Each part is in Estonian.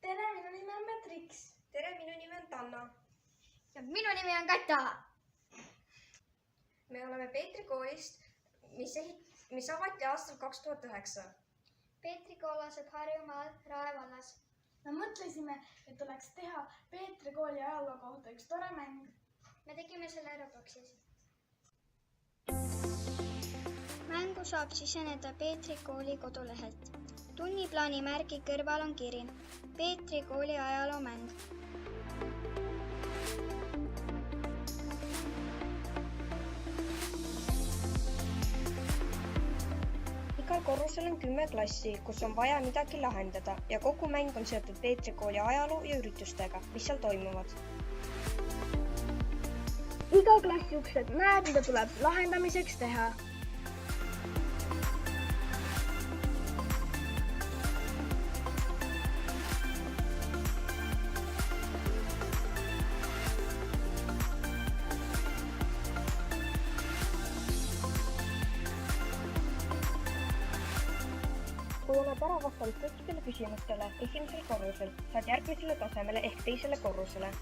tere, minu nimi on Matrix. Tere, minu nimi on Tanna. Ja minu nimi on Kata. Me oleme Peetri koolist, mis avati aastal 2009. Peetri kool asub Harjumaal Rae vallas. Me mõtlesime, et oleks teha Peetri kooli ajaloo kohta üks tore mäng. Me tegime selle Robloxis. Mängu saab siseneda Peetri kooli kodulehelt. Tunniplaani märgi kõrval on kiri Peetri kooli ajaloo mäng. Igal korrusel on 10 klassi, kus on vaja midagi lahendada ja kogu mäng on seotud Peetri kooli ajaloo ja üritustega, mis seal toimuvad. Iga klassi uksed näeb, mida tuleb lahendamiseks teha. Kui oled ära vastanud kõikidele küsimustele esimesel korrusel, saad järgmisele tasemele ehk teisele korrusele.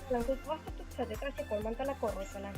Kui on kõik vastatud, saad edasi 3. korrusele.